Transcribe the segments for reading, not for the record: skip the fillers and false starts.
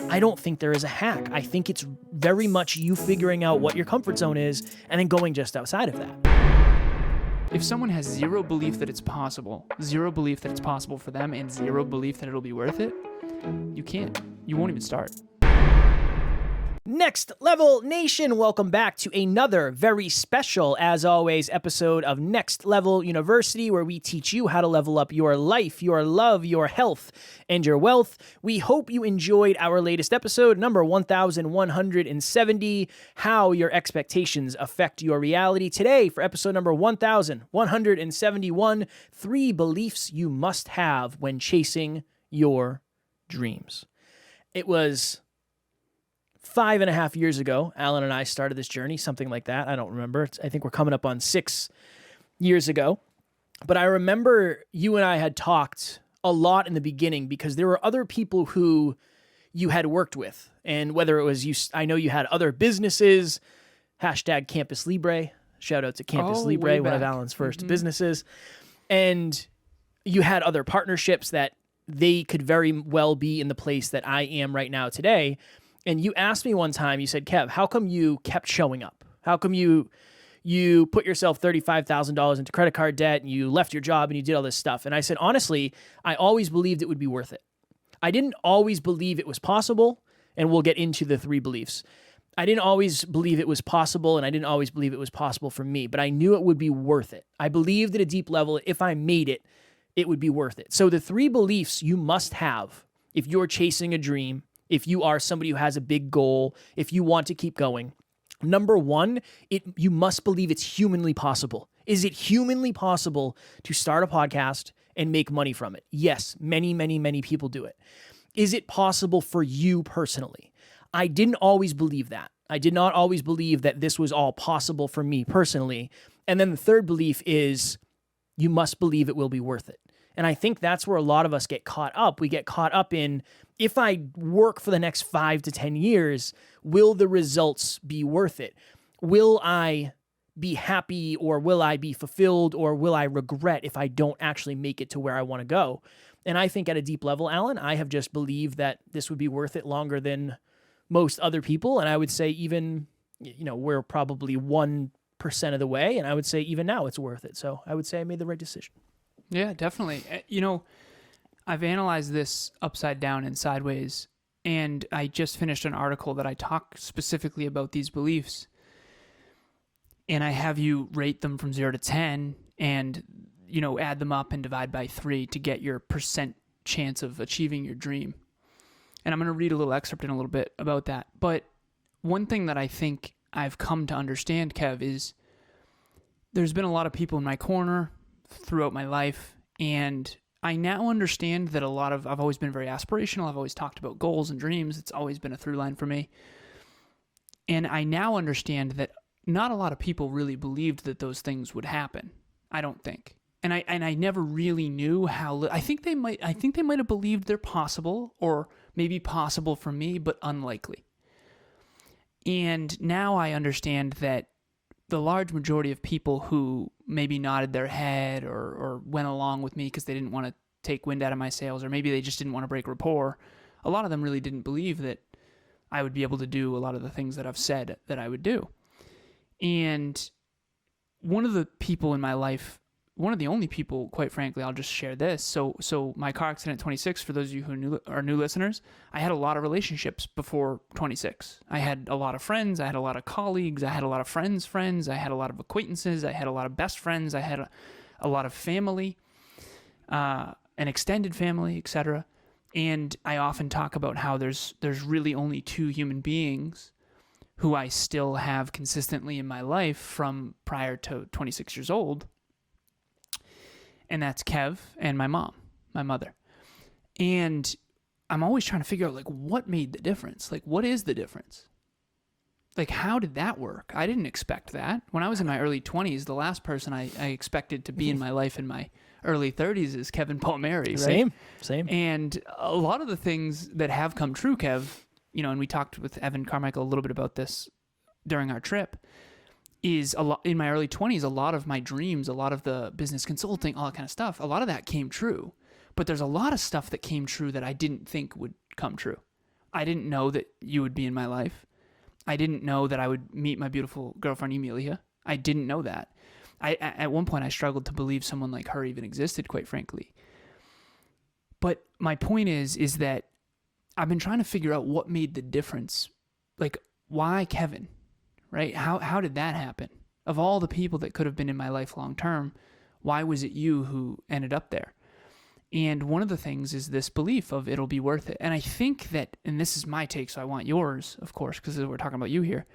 I don't think there is a hack. I think it's very much you figuring out what your comfort zone is and then going just outside of that. If someone has zero belief that it's possible for them, and zero belief that it'll be worth it, you won't even start. Next Level Nation, welcome back to another very special, as always, episode of Next Level University, where we teach you how to level up your life, your love, your health, and your wealth. We hope you enjoyed our latest episode, number 1170, How Your Expectations Affect Your Reality. Today, for episode number 1171, 3 beliefs you must have when chasing your dreams. It was 5.5 years ago, Alan and I started this journey, something like that. I don't remember. I think we're coming up on 6 years ago. But I remember you and I had talked a lot in the beginning because there were other people who you had worked with. And whether it was you, I know you had other businesses, hashtag Campus Libre, shout out to Campus Libre, one of Alan's first businesses. And you had other partnerships that they could very well be in the place that I am right now today. And you asked me one time, you said, Kev, how come you kept showing up? How come you put yourself $35,000 into credit card debt and you left your job and you did all this stuff? And I said, honestly, I always believed it would be worth it. I didn't always believe it was possible, and we'll get into the 3 beliefs. I didn't always believe it was possible, and I didn't always believe it was possible for me, but I knew it would be worth it. I believed at a deep level, if I made it, it would be worth it. So the 3 beliefs you must have if you're chasing a dream, if you are somebody who has a big goal, if you want to keep going. Number 1, you must believe it's humanly possible. Is it humanly possible to start a podcast and make money from it? Yes, many, many, many people do it. Is it possible for you personally? I didn't always believe that. I did not always believe that this was all possible for me personally. And then the 3rd belief is you must believe it will be worth it. And I think that's where a lot of us get caught up. We get caught up in, if I work for the next 5 to 10 years, will the results be worth it? Will I be happy, or will I be fulfilled, or will I regret if I don't actually make it to where I want to go? And I think at a deep level, Alan, I have just believed that this would be worth it longer than most other people. And I would say even, we're probably 1% of the way. And I would say even now it's worth it. So I would say I made the right decision. Yeah, definitely. I've analyzed this upside down and sideways, and I just finished an article that I talk specifically about these beliefs, and I have you rate them from 0 to 10 and, add them up and divide by 3 to get your percent chance of achieving your dream. And I'm going to read a little excerpt in a little bit about that. But one thing that I think I've come to understand, Kev, is there's been a lot of people in my corner throughout my life, and I now understand that I've always been very aspirational. I've always talked about goals and dreams. It's always been a through line for me. And I now understand that not a lot of people really believed that those things would happen. I don't think. And I never really knew how. I think they might have believed they're possible, or maybe possible for me, but unlikely. And now I understand that the large majority of people who maybe nodded their head or went along with me because they didn't want to take wind out of my sails, or maybe they just didn't want to break rapport, a lot of them really didn't believe that I would be able to do a lot of the things that I've said that I would do. And one of the people in my life, one of the only people, quite frankly, I'll just share this. So my car accident at 26, for those of you who are new listeners, I had a lot of relationships before 26. I had a lot of friends. I had a lot of colleagues. I had a lot of friends. I had a lot of acquaintances. I had a lot of best friends. I had a lot of family, an extended family, etc. And I often talk about how there's really only 2 human beings who I still have consistently in my life from prior to 26 years old. And that's Kev and my mom, my mother. And I'm always trying to figure out, what made the difference? What is the difference? How did that work? I didn't expect that. When I was in my early 20s, the last person I expected to be in my life in my early 30s is Kevin Palmieri, right? Same. And a lot of the things that have come true, Kev, and we talked with Evan Carmichael a little bit about this during our trip, is a lot in my early 20s, a lot of my dreams, a lot of the business consulting, all that kind of stuff, a lot of that came true. But there's a lot of stuff that came true that I didn't think would come true. I didn't know that you would be in my life. I didn't know that I would meet my beautiful girlfriend, Emilia. I didn't know that. At one point, I struggled to believe someone like her even existed, quite frankly. But my point is that I've been trying to figure out what made the difference. Like, why Kevin, right? How did that happen? Of all the people that could have been in my life long term, why was it you who ended up there? And one of the things is this belief of it'll be worth it. And I think that, and this is my take, so I want yours, of course, because we're talking about you here.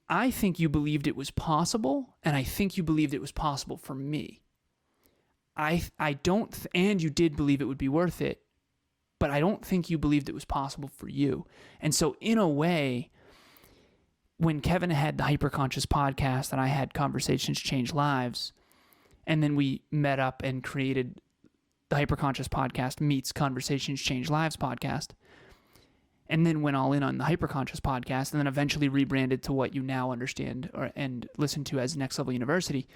I think you believed it was possible, and I think you believed it was possible for me. I don't, and you did believe it would be worth it, but I don't think you believed it was possible for you. And so in a way, when Kevin had the Hyperconscious podcast and I had Conversations Change Lives, and then we met up and created the Hyperconscious podcast meets Conversations Change Lives podcast, and then went all in on the Hyperconscious podcast, and then eventually rebranded to what you now understand and listen to as Next Level University.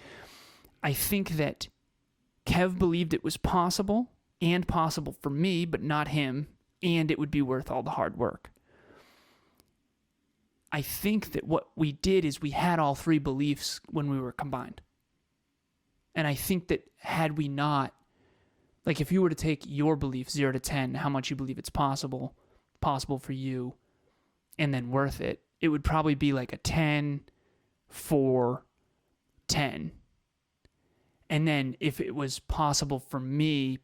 I think that Kev believed it was possible, and possible for me, but not him, and it would be worth all the hard work. I think that what we did is we had all three beliefs when we were combined. And I think that had we not, like if you were to take your belief 0 to 10, how much you believe it's possible for you, and then worth it, it would probably be like a 10, 4, 10. And then if it was possible for me,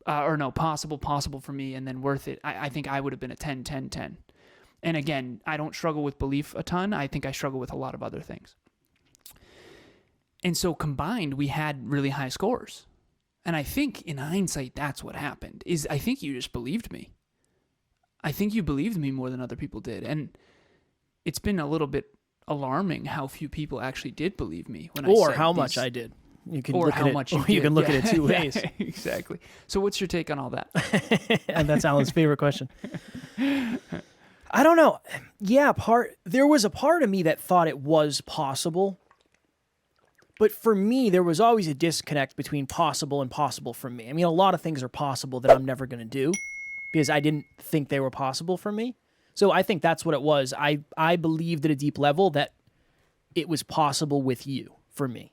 possible for me and then worth it, I think I would have been a 10, 10, 10. And again, I don't struggle with belief a ton. I think I struggle with a lot of other things. And so combined, we had really high scores. And I think in hindsight, that's what happened, is I think you just believed me. I think you believed me more than other people did. And it's been a little bit alarming how few people actually did believe me when I said or how much I did. You can look at it. You can look at it two ways. Exactly. So what's your take on all that? And that's Alan's favorite question. I don't know. Yeah, there was a part of me that thought it was possible. But for me, there was always a disconnect between possible and possible for me. I mean, a lot of things are possible that I'm never going to do because I didn't think they were possible for me. So I think that's what it was. I believed at a deep level that it was possible with you for me.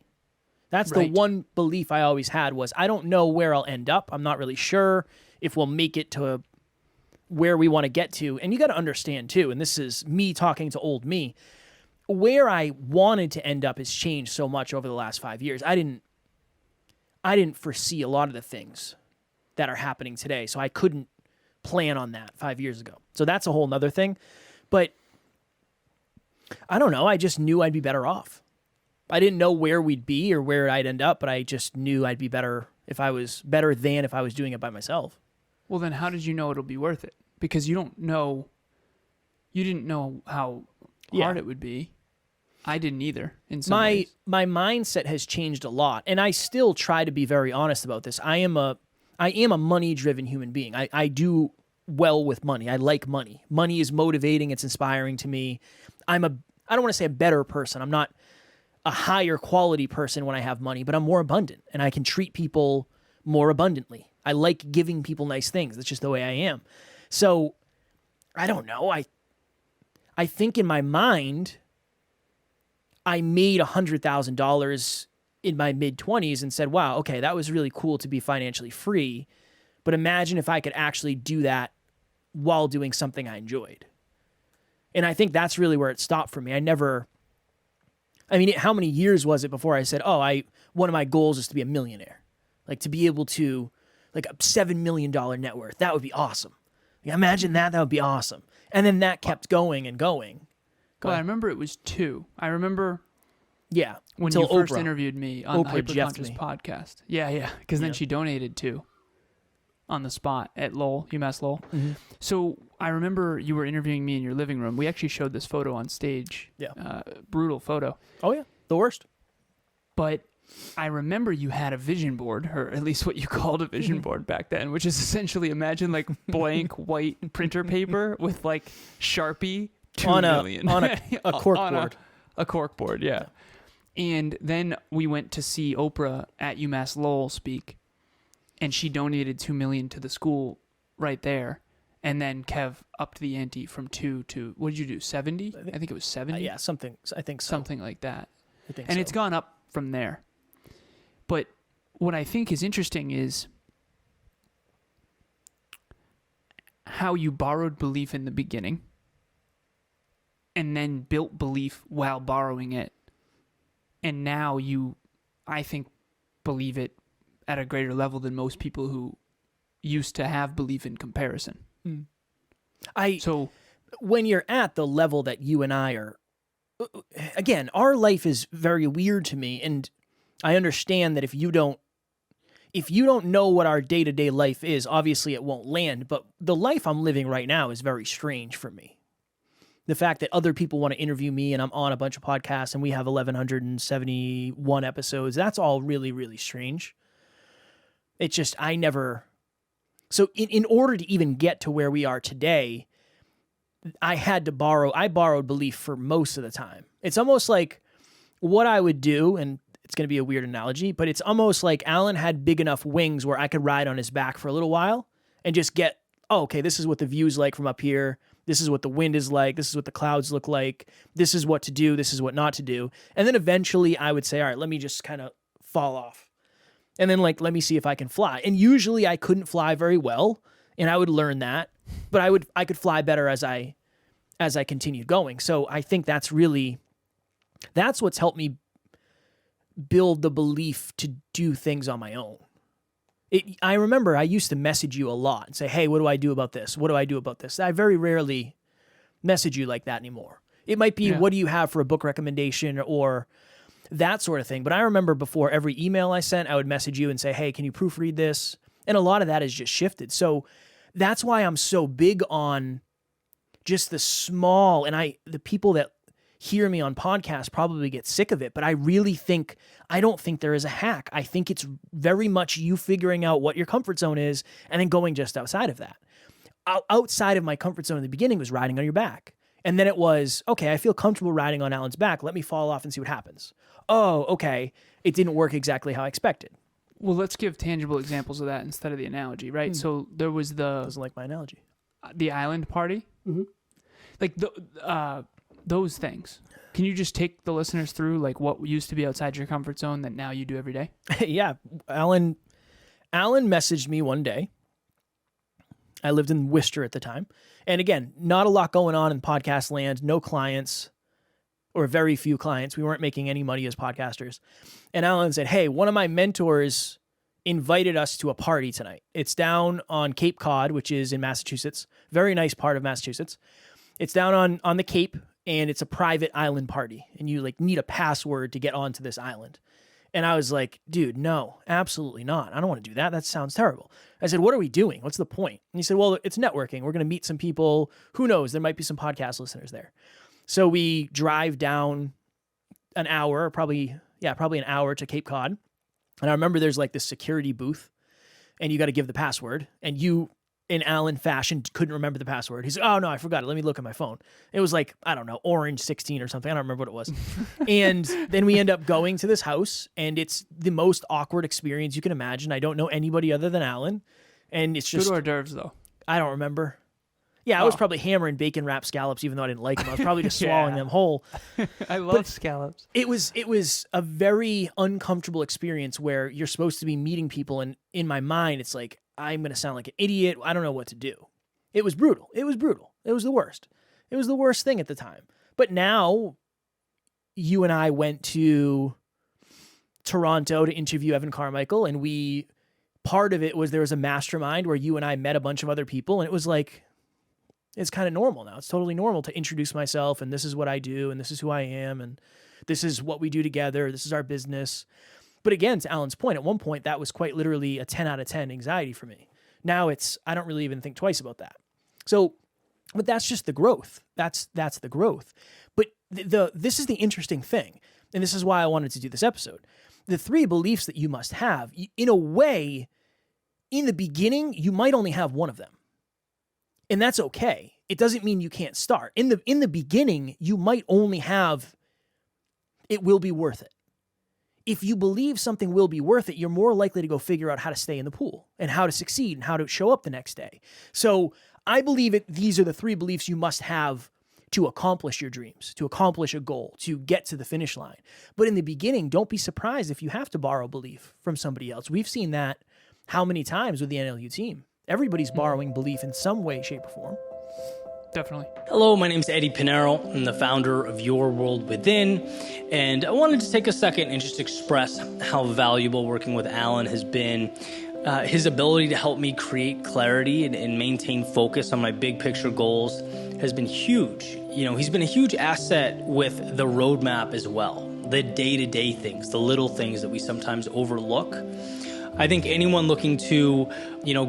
That's right. The one belief I always had was I don't know where I'll end up. I'm not really sure if we'll make it to where we want to get to. And you got to understand too, and this is me talking to old me, where I wanted to end up has changed so much over the last 5 years. I didn't foresee a lot of the things that are happening today, so I couldn't plan on that 5 years ago. So that's a whole nother thing. But I don't know. I just knew I'd be better off. I didn't know where we'd be or where I'd end up, but I just knew I'd be better if I was doing it by myself. Well, then how did you know it'll be worth it? Because you didn't know how hard it would be. I didn't either in some ways. My mindset has changed a lot, and I still try to be very honest about this. I am a money-driven human being. I do well with money. I like money. Money is motivating. It's inspiring to me. I don't want to say a better person. I'm not a higher quality person when I have money, but I'm more abundant and I can treat people more abundantly. I like giving people nice things. That's just the way I am. So I don't know. I think in my mind, I made $100,000 in my mid-20s and said, wow, okay, that was really cool to be financially free. But imagine if I could actually do that while doing something I enjoyed. And I think that's really where it stopped for me. How many years was it before I said, one of my goals is to be a millionaire? Like to be able to, like a $7 million net worth. That would be awesome. Like, imagine that. That would be awesome. And then that kept going and going. Well, I remember it was 2. I remember when you first interviewed me on the Hyperconscious podcast. Yeah. Because then she donated 2 on the spot at UMass Lowell. Mm-hmm. So I remember you were interviewing me in your living room. We actually showed this photo on stage. Yeah. Brutal photo. Oh, yeah. The worst. But I remember you had a vision board, or at least what you called a vision board back then, which is essentially, imagine like blank white printer paper with like Sharpie, 2 million. On a cork board. A cork board, yeah. And then we went to see Oprah at UMass Lowell speak, and she donated $2 million to the school right there. And then Kev upped the ante from 2 to, what did you do, 70? I think it was 70. Yeah, something. I think so. Something like that. I think and so. It's gone up from there. But what I think is interesting is how you borrowed belief in the beginning and then built belief while borrowing it. And now you, I think, believe it at a greater level than most people who used to have belief in comparison. So when you're at the level that you and I are, again, our life is very weird to me, and I understand that if you don't know what our day-to-day life is, obviously it won't land, but the life I'm living right now is very strange for me. The fact that other people want to interview me and I'm on a bunch of podcasts and we have 1,171 episodes, that's all really, really strange. It's just, so in order to even get to where we are today, I borrowed belief for most of the time. It's almost like what I would do, and it's going to be a weird analogy, but it's almost like Alan had big enough wings where I could ride on his back for a little while and just get, oh, okay, this is what the view's like from up here. This is what the wind is like. This is what the clouds look like. This is what to do. This is what not to do. And then eventually I would say, all right, let me just kind of fall off. And then let me see if I can fly. And usually I couldn't fly very well, and I would learn that, but I could fly better as I continued going. So I think that's what's helped me build the belief to do things on my own. I remember I used to message you a lot and say, hey, what do I do about this? What do I do about this? I very rarely message you like that anymore. It might be, what do you have for a book recommendation or that sort of thing. But I remember before every email I sent, I would message you and say, hey, can you proofread this? And a lot of that has just shifted. So that's why I'm so big on just the small, and the people that hear me on podcasts probably get sick of it, but I don't think there is a hack. I think it's very much you figuring out what your comfort zone is and then going just outside of that. Outside of my comfort zone in the beginning was riding on your back. And then it was, okay, I feel comfortable riding on Alan's back. Let me fall off and see what happens. Oh, okay. It didn't work exactly how I expected. Well, let's give tangible examples of that instead of the analogy, right? So there was Doesn't like my analogy. The island party. Mm-hmm. Like those things. Can you just take the listeners through like what used to be outside your comfort zone that now you do every day? Yeah. Alan messaged me one day. I lived in Worcester at the time. And again, not a lot going on in podcast land, no clients or very few clients. We weren't making any money as podcasters. And Alan said, hey, one of my mentors invited us to a party tonight. It's down on Cape Cod, which is in Massachusetts. Very nice part of Massachusetts. It's down on the Cape, and it's a private island party. And you need a password to get onto this island. And I was like, dude, no, absolutely not. I don't want to do that. That sounds terrible. I said, what are we doing? What's the point? And he said, well, it's networking. We're going to meet some people. Who knows? There might be some podcast listeners there. So we drive down an hour, probably an hour to Cape Cod. And I remember there's this security booth, and you got to give the password. And you, in Alan fashion, couldn't remember the password. He said, oh, no, I forgot it. Let me look at my phone. It was I don't know, orange 16 or something. I don't remember what it was. And then we end up going to this house, and it's the most awkward experience you can imagine. I don't know anybody other than Alan. And it's just... Good hors d'oeuvres, though. I don't remember. Yeah, I was probably hammering bacon-wrapped scallops, even though I didn't like them. I was probably just swallowing them whole. I love scallops. It was a very uncomfortable experience where you're supposed to be meeting people, and in my mind, it's like, I'm going to sound like an idiot. I don't know what to do. It was brutal. It was the worst. It was the worst thing at the time. But now, you and I went to Toronto to interview Evan Carmichael, and part of it was there was a mastermind where you and I met a bunch of other people, and it was it's kind of normal now. It's totally normal to introduce myself, and this is what I do, and this is who I am, and this is what we do together. This is our business. But again, to Alan's point, at one point, that was quite literally a 10 out of 10 anxiety for me. Now I don't really even think twice about that. So, but that's just the growth. That's the growth. But this is the interesting thing, and this is why I wanted to do this episode. The 3 beliefs that you must have, in a way, in the beginning, you might only have one of them. And that's okay. It doesn't mean you can't start. In the beginning, you might only have, it will be worth it. If you believe something will be worth it, you're more likely to go figure out how to stay in the pool and how to succeed and how to show up the next day. So I believe these are the 3 beliefs you must have to accomplish your dreams, to accomplish a goal, to get to the finish line. But in the beginning, don't be surprised if you have to borrow belief from somebody else. We've seen that how many times with the NLU team. Everybody's borrowing belief in some way, shape, or form. Definitely. Hello, my name is Eddie Pinero. I'm the founder of Your World Within, and I wanted to take a second and just express how valuable working with Alan has been. His ability to help me create clarity and maintain focus on my big picture goals has been huge. He's been a huge asset with the roadmap as well, the day-to-day things, the little things that we sometimes overlook. I think anyone looking to,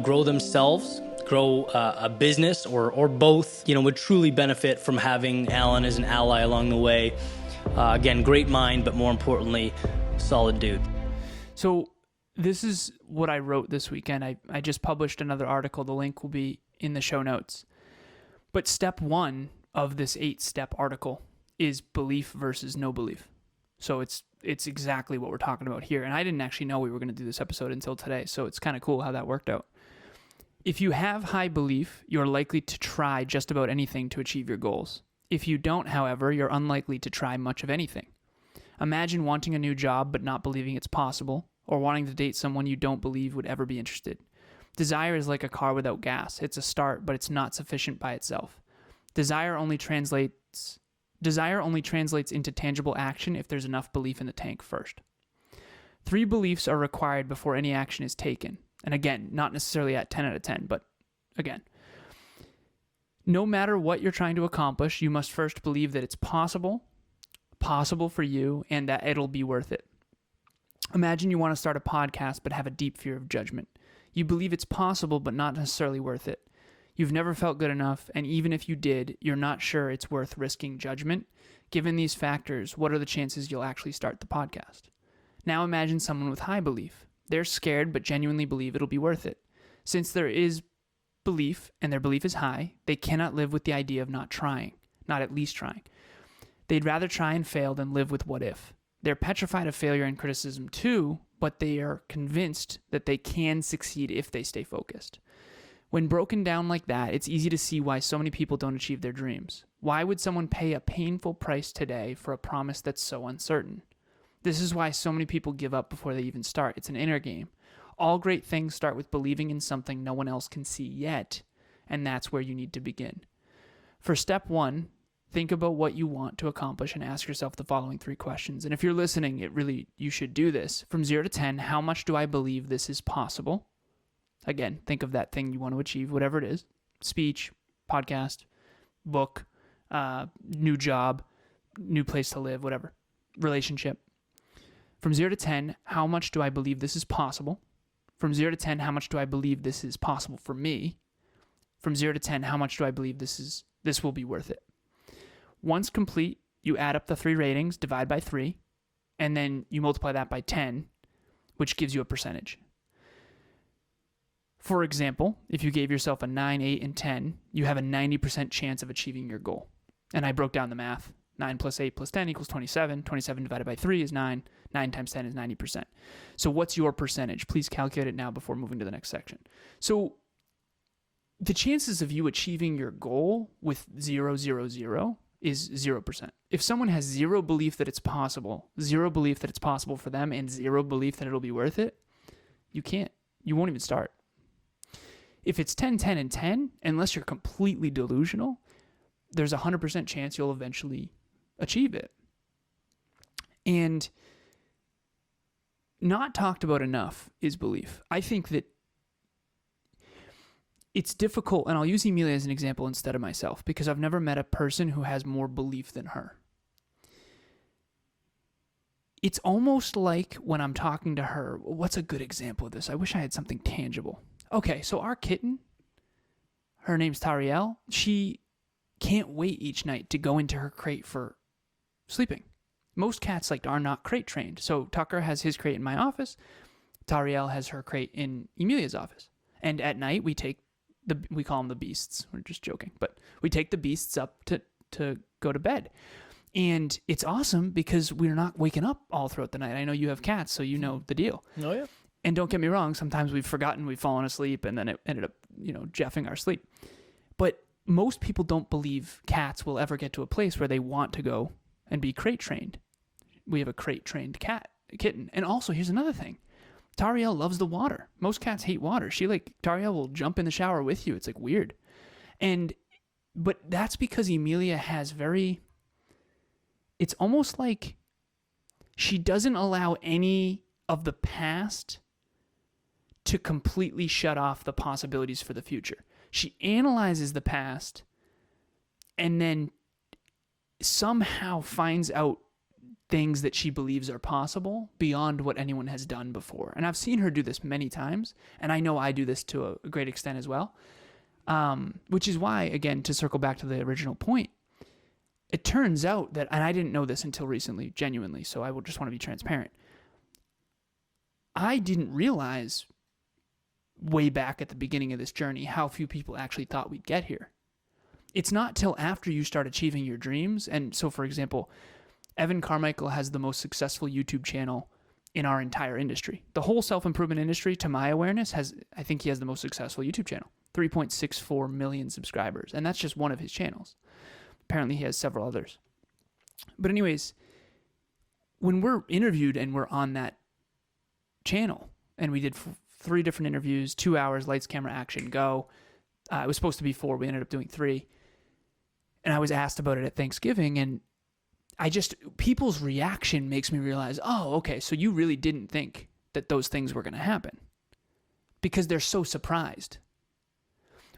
grow themselves, grow a business or both, would truly benefit from having Alan as an ally along the way. Again, great mind, but more importantly, solid dude. So this is what I wrote this weekend. I just published another article. The link will be in the show notes. But step 1 of this 8-step article is belief versus no belief. So it's exactly what we're talking about here. And I didn't actually know we were going to do this episode until today. So it's kind of cool how that worked out. If you have high belief, you're likely to try just about anything to achieve your goals. If you don't, however, you're unlikely to try much of anything. Imagine wanting a new job but not believing it's possible, or wanting to date someone you don't believe would ever be interested. Desire is like a car without gas. It's a start, but it's not sufficient by itself. Desire only translates into tangible action if there's enough belief in the tank first. 3 beliefs are required before any action is taken. And again, not necessarily at 10 out of 10, but again, no matter what you're trying to accomplish, you must first believe that it's possible for you, and that it'll be worth it. Imagine you want to start a podcast but have a deep fear of judgment. You believe it's possible but not necessarily worth it. You've never felt good enough, and even if you did, you're not sure it's worth risking judgment. Given these factors, what are the chances you'll actually start the podcast? Now imagine someone with high belief. They're scared but genuinely believe it'll be worth it. Since there is belief, and their belief is high, they cannot live with the idea of not at least trying. They'd rather try and fail than live with what if. They're petrified of failure and criticism too, but they are convinced that they can succeed if they stay focused. When broken down like that, it's easy to see why so many people don't achieve their dreams. Why would someone pay a painful price today for a promise that's so uncertain? This is why so many people give up before they even start. It's an inner game. All great things start with believing in something no one else can see yet, and that's where you need to begin. For step 1, think about what you want to accomplish and ask yourself the following 3 questions. And if you're listening, you should do this. From 0 to 10, how much do I believe this is possible? Again, think of that thing you want to achieve, whatever it is. Speech, podcast, book, new job, new place to live, whatever. Relationship. From 0 to 10, how much do I believe this is possible? From 0 to 10, how much do I believe this is possible for me? From 0 to 10, how much do I believe this will be worth it? Once complete, you add up the 3 ratings, divide by 3, and then you multiply that by 10, which gives you a percentage. For example, if you gave yourself a 9, 8, and 10, you have a 90% chance of achieving your goal. And I broke down the math. 9 plus 8 plus 10 equals 27. 27 divided by 3 is 9. 9 times 10 is 90%. So what's your percentage? Please calculate it now before moving to the next section. So the chances of you achieving your goal with 0, 0, 0 is 0%. If someone has 0 belief that it's possible, 0 belief that it's possible for them, and 0 belief that it'll be worth it, you won't even start. If it's 10, 10, and 10, unless you're completely delusional, there's a 100% chance you'll eventually achieve it. And not talked about enough is belief. I think that it's difficult, and I'll use Emilia as an example instead of myself, because I've never met a person who has more belief than her. It's almost like when I'm talking to her, what's a good example of this? I wish I had something tangible. Okay, so our kitten, her name's Tariel, she can't wait each night to go into her crate for sleeping. Most cats are not crate trained. So Tucker has his crate in my office. Tariel has her crate in Emilia's office. And at night we call them the beasts. We're just joking, but we take the beasts up to go to bed. And it's awesome because we're not waking up all throughout the night. I know you have cats, so you know the deal. Oh yeah. And don't get me wrong, sometimes we've fallen asleep and then it ended up, jeffing our sleep. But most people don't believe cats will ever get to a place where they want to go and be crate trained. We have a crate trained kitten. And also, here's another thing. Tariel loves the water. Most cats hate water. Tariel will jump in the shower with you. It's like weird. But that's because Emilia has it's almost like she doesn't allow any of the past to completely shut off the possibilities for the future. She analyzes the past and then somehow finds out things that she believes are possible beyond what anyone has done before. And I've seen her do this many times, and I know I do this to a great extent as well. Which is why, again, to circle back to the original point, it turns out that, and I didn't know this until recently, genuinely, so I will just want to be transparent. I didn't realize way back at the beginning of this journey how few people actually thought we'd get here. It's not till after you start achieving your dreams. And so, for example, Evan Carmichael has the most successful YouTube channel in our entire industry. The whole self-improvement industry, to my awareness, I think he has the most successful YouTube channel. 3.64 million subscribers. And that's just one of his channels. Apparently he has several others. But anyways, when we're interviewed and we're on that channel, and we did 3 different interviews, 2 hours, lights, camera, action, go. It was supposed to be 4. We ended up doing 3. And I was asked about it at Thanksgiving, and people's reaction makes me realize, oh, okay, so you really didn't think that those things were going to happen. Because they're so surprised.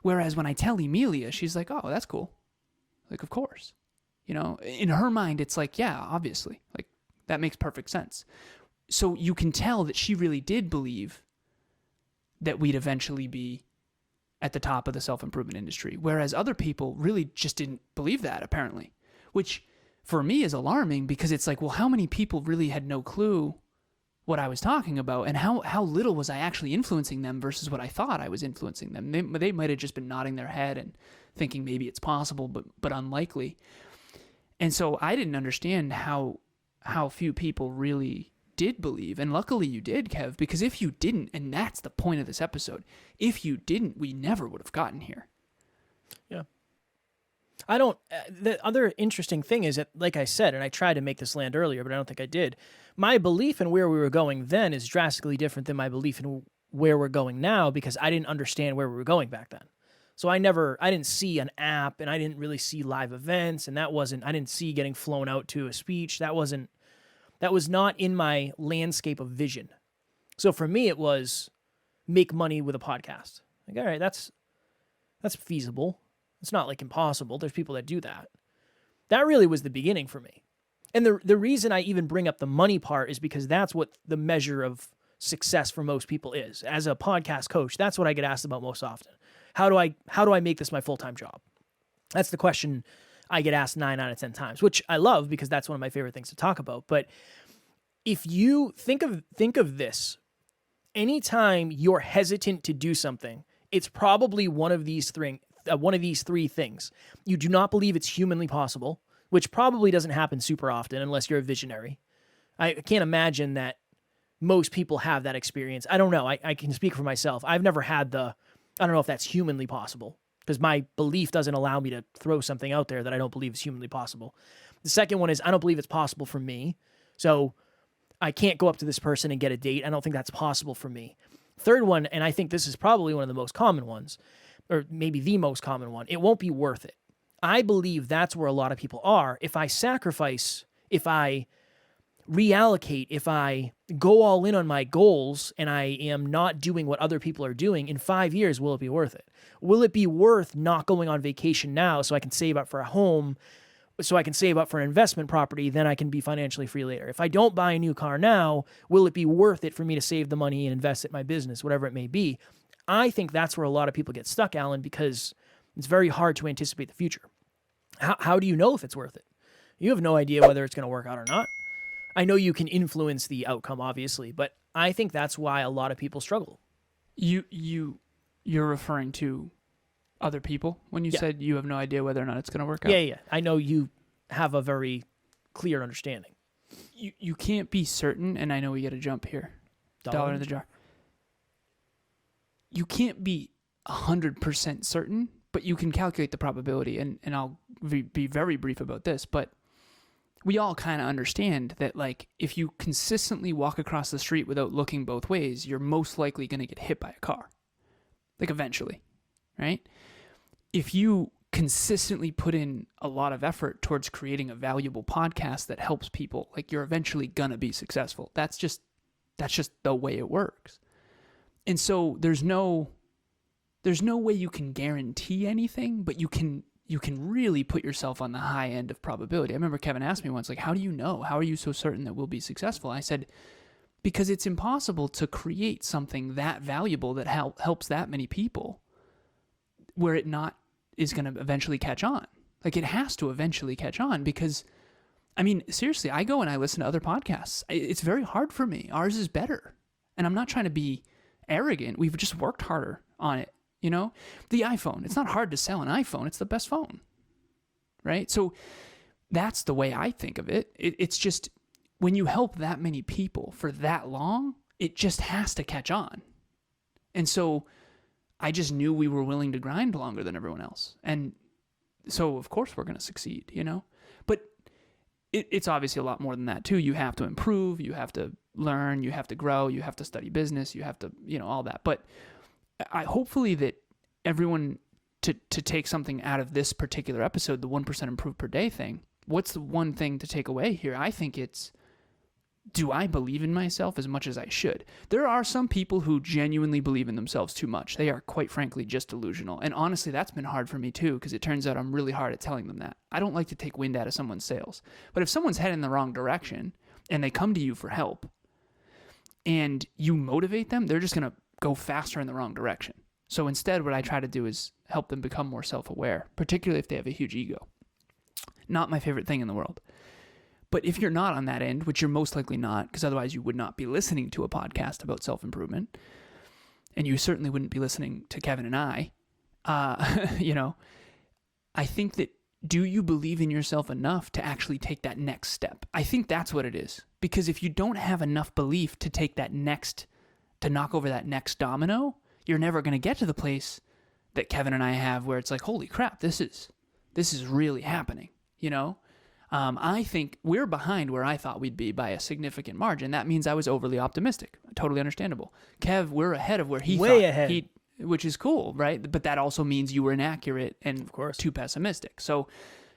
Whereas when I tell Emilia, she's like, oh, that's cool. Like, of course. In her mind, it's like, yeah, obviously. Like, that makes perfect sense. So you can tell that she really did believe that we'd eventually be at the top of the self-improvement industry. Whereas other people really just didn't believe that, apparently. Which, for me, is alarming because it's like, well, how many people really had no clue what I was talking about, and how little was I actually influencing them versus what I thought I was influencing them. They might have just been nodding their head and thinking maybe it's possible, but unlikely. And so I didn't understand how few people really did believe. And luckily you did, Kev, because if you didn't, and that's the point of this episode, if you didn't, we never would have gotten here. Yeah. The other interesting thing is that, like I said, and I tried to make this land earlier, but I don't think I did, my belief in where we were going then is drastically different than my belief in where we're going now, because I didn't understand where we were going back then. So I didn't see an app, and I didn't really see live events, and I didn't see getting flown out to a speech. That was not in my landscape of vision. So for me, it was make money with a podcast. Like, all right, that's feasible. It's not like impossible. There's people that do that. That really was the beginning for me. And the reason I even bring up the money part is because that's what the measure of success for most people is. As a podcast coach, that's what I get asked about most often. How do I make this my full-time job? That's the question I get asked 9 out of 10 times, which I love because that's one of my favorite things to talk about. But if you think of this, anytime you're hesitant to do something, it's probably one of these 3 things. You do not believe it's humanly possible, which probably doesn't happen super often unless you're a visionary. I can't imagine that most people have that experience. I don't know. I can speak for myself. I've never had I don't know if that's humanly possible, because my belief doesn't allow me to throw something out there that I don't believe is humanly possible. The second one is I don't believe it's possible for me. So I can't go up to this person and get a date. I don't think that's possible for me. Third one, and I think this is probably one of the most common ones, or maybe the most common one, it won't be worth it. I believe that's where a lot of people are. If I sacrifice, if I reallocate, if I go all in on my goals and I am not doing what other people are doing, in 5 years, will it be worth it? Will it be worth not going on vacation now so I can save up for a home, so I can save up for an investment property, then I can be financially free later? If I don't buy a new car now, will it be worth it for me to save the money and invest it in my business, whatever it may be? I think that's where a lot of people get stuck, Alan, because it's very hard to anticipate the future. How do you know if it's worth it? You have no idea whether it's going to work out or not. I know you can influence the outcome, obviously, but I think that's why a lot of people struggle. You're referring to other people when you said you have no idea whether or not it's going to work out? Yeah. I know you have a very clear understanding. You can't be certain, and I know we got to jump here. Dollar in the jar. You can't be 100% certain, but you can calculate the probability, and I'll be very brief about this, but we all kind of understand that, like, if you consistently walk across the street without looking both ways, you're most likely going to get hit by a car, like, eventually, right? If you consistently put in a lot of effort towards creating a valuable podcast that helps people, like, you're eventually going to be successful. That's just the way it works. And so there's no way you can guarantee anything, but you can really put yourself on the high end of probability. I remember Kevin asked me once, like, how do you know? How are you so certain that we'll be successful? I said, because it's impossible to create something that valuable that helps that many people where it not is going to eventually catch on. Like, it has to eventually catch on because, I mean, seriously, I go and I listen to other podcasts. It's very hard for me. Ours is better. And I'm not trying to be arrogant. We've just worked harder on it. You know, the iPhone, it's not hard to sell an iPhone. It's the best phone, right? So that's the way I think of it. It's just when you help that many people for that long, it just has to catch on. And so I just knew we were willing to grind longer than everyone else. And so, of course, we're going to succeed, you know? But it's obviously a lot more than that, too. You have to improve. You have to learn. You have to grow. You have to study business. You have to, you know, all that. But hopefully that everyone to take something out of this particular episode, the 1% improve per day thing, what's the one thing to take away here? I think it's, do I believe in myself as much as I should? There are some people who genuinely believe in themselves too much. They are, quite frankly, just delusional. And honestly, that's been hard for me too, because it turns out I'm really hard at telling them that. I don't like to take wind out of someone's sails. But if someone's heading in the wrong direction and they come to you for help and you motivate them, they're just going to go faster in the wrong direction. So instead, what I try to do is help them become more self-aware, particularly if they have a huge ego. Not my favorite thing in the world. But if you're not on that end, which you're most likely not, because otherwise you would not be listening to a podcast about self-improvement, and you certainly wouldn't be listening to Kevin and I, you know, I think that, do you believe in yourself enough to actually take that next step? I think that's what it is. Because if you don't have enough belief to take that next, to knock over that next domino, you're never going to get to the place that Kevin and I have where it's like, holy crap, this is really happening, you know? I think we're behind where I thought we'd be by a significant margin. That means I was overly optimistic. Totally understandable. Kev, we're ahead of where he Way thought ahead. which is cool, right? But that also means you were inaccurate and Of course. too pessimistic. So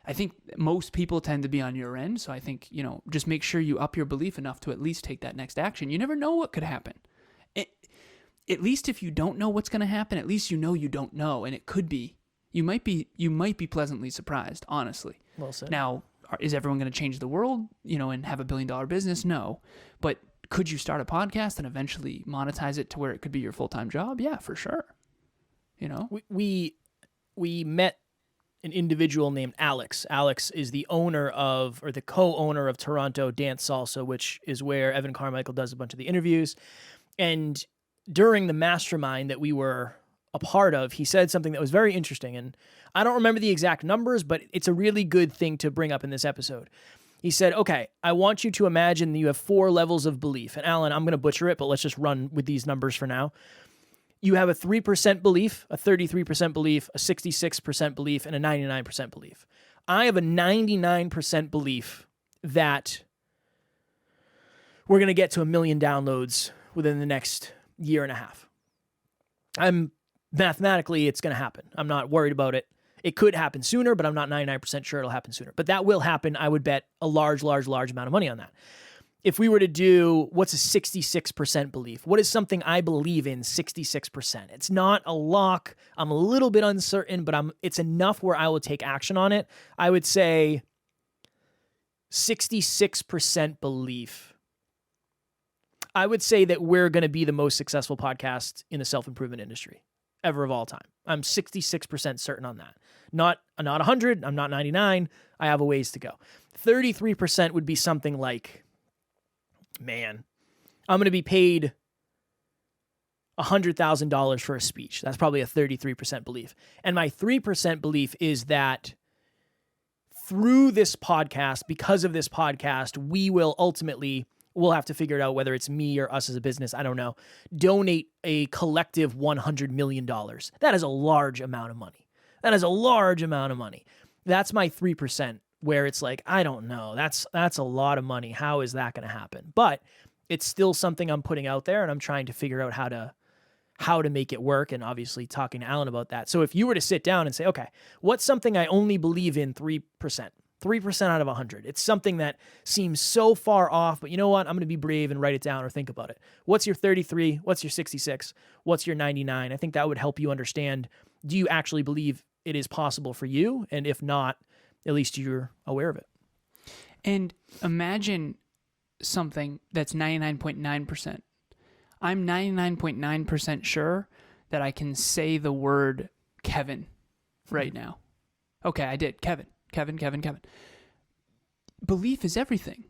I think most people tend to be on your end. So I think, you know, just make sure you up your belief enough to at least take that next action. You never know what could happen. At least if you don't know what's going to happen, at least you know you don't know, and it could be. You might be pleasantly surprised, honestly. Well said. Now, is everyone going to change the world, you know, and have $1 billion business? No. But could you start a podcast and eventually monetize it to where it could be your full-time job? Yeah, for sure. You know? We met an individual named Alex. Alex is the owner of, or the co-owner of Toronto Dance Salsa, which is where Evan Carmichael does a bunch of the interviews. And during the mastermind that we were a part of, he said something that was very interesting. And I don't remember the exact numbers, but it's a really good thing to bring up in this episode. He said, okay, I want you to imagine that you have 4 levels of belief. And Alan, I'm going to butcher it, but let's just run with these numbers for now. You have a 3% belief, a 33% belief, a 66% belief, and a 99% belief. I have a 99% belief that we're going to get to 1 million downloads within the next year and a half. Mathematically, it's going to happen. I'm not worried about it. It could happen sooner, but I'm not 99% sure it'll happen sooner. But that will happen. I would bet a large amount of money on that. If we were to do, what's a 66% belief? What is something I believe in 66%? It's not a lock. I'm a little bit uncertain, but it's enough where I will take action on it. I would say 66% belief. I would say that we're going to be the most successful podcast in the self-improvement industry ever of all time. I'm 66% certain on that. Not 100, I'm not 99. I have a ways to go. 33% would be something like, man, I'm going to be paid $100,000 for a speech. That's probably a 33% belief. And my 3% belief is that through this podcast, because of this podcast, we will ultimately, we'll have to figure it out whether it's me or us as a business, I don't know, donate a collective $100 million. That is a large amount of money. That is a large amount of money. That's my 3%, where it's like, I don't know. That's a lot of money. How is that going to happen? But it's still something I'm putting out there, and I'm trying to figure out how to make it work, and obviously talking to Alan about that. So if you were to sit down and say, okay, what's something I only believe in 3%? 3% out of 100. It's something that seems so far off, but you know what? I'm going to be brave and write it down or think about it. What's your 33? What's your 66? What's your 99? I think that would help you understand, do you actually believe it is possible for you? And if not, at least you're aware of it. And imagine something that's 99.9%. I'm 99.9% sure that I can say the word Kevin right now. Okay, I did. Kevin. Belief is everything.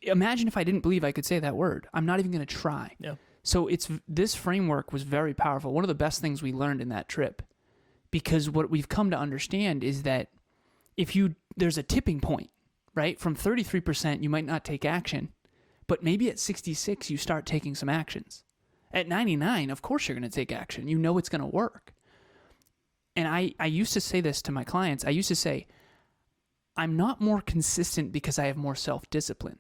Imagine if I didn't believe I could say that word. I'm not even going to try. Yeah. So this framework was very powerful. One of the best things we learned in that trip, because what we've come to understand is that there's a tipping point, right? From 33%, you might not take action, but maybe at 66, you start taking some actions. At 99, of course you're going to take action. You know it's going to work. And I used to say this to my clients. I used to say, I'm not more consistent because I have more self-discipline,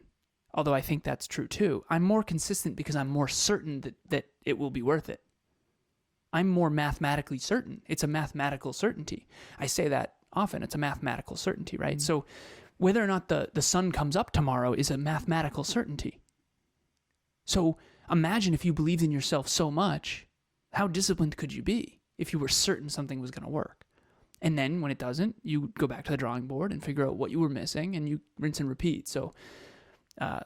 although I think that's true too. I'm more consistent because I'm more certain that it will be worth it. I'm more mathematically certain. It's a mathematical certainty. I say that often. It's a mathematical certainty, right? Mm-hmm. So whether or not the sun comes up tomorrow is a mathematical certainty. So imagine if you believed in yourself so much, how disciplined could you be if you were certain something was going to work? And then when it doesn't, you go back to the drawing board and figure out what you were missing, and you rinse and repeat. So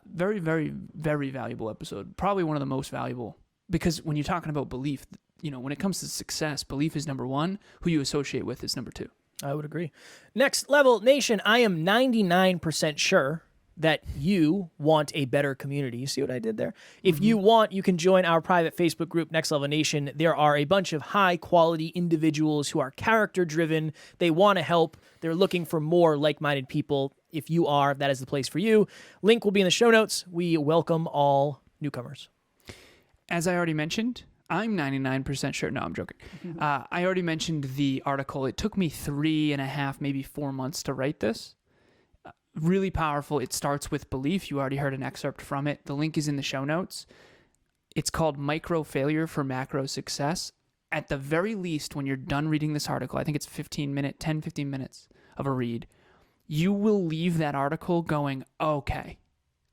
very, very, very valuable episode. Probably one of the most valuable, because when you're talking about belief, when it comes to success, belief is number one. Who you associate with is number two. I would agree. Next Level Nation, I am 99% sure that you want a better community. You see what I did there? If you want, you can join our private Facebook group, Next Level Nation. There are a bunch of high-quality individuals who are character-driven. They want to help. They're looking for more like-minded people. If you are, that is the place for you. Link will be in the show notes. We welcome all newcomers. As I already mentioned, I'm 99% sure. No, I'm joking. I already mentioned the article. It took me 3.5, maybe 4 months to write this. Really powerful. It starts with belief. You already heard an excerpt from it. The link is in the show notes. It's called Micro Failure for Macro Success. At the very least, when you're done reading this article, I think it's 15 minutes of a read, you will leave that article going, okay,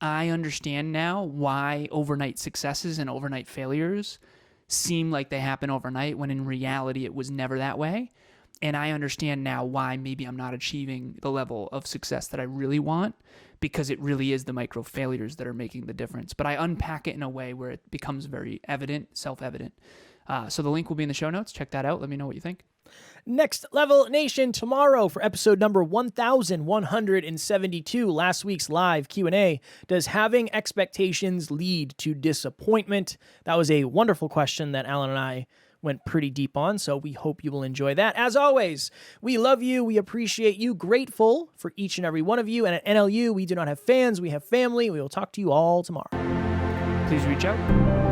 I understand now why overnight successes and overnight failures seem like they happen overnight when in reality it was never that way. And I understand now why maybe I'm not achieving the level of success that I really want, because it really is the micro failures that are making the difference. But I unpack it in a way where it becomes very evident, self-evident. So the link will be in the show notes. Check that out. Let me know what you think. Next Level Nation, tomorrow for episode number 1172, last week's live Q&A. Does having expectations lead to disappointment? That was a wonderful question that Alan and I went pretty deep on, so we hope you will enjoy that. As always, we love you, we appreciate you, grateful for each and every one of you, and at NLU, we do not have fans, we have family. We will talk to you all tomorrow. Please reach out.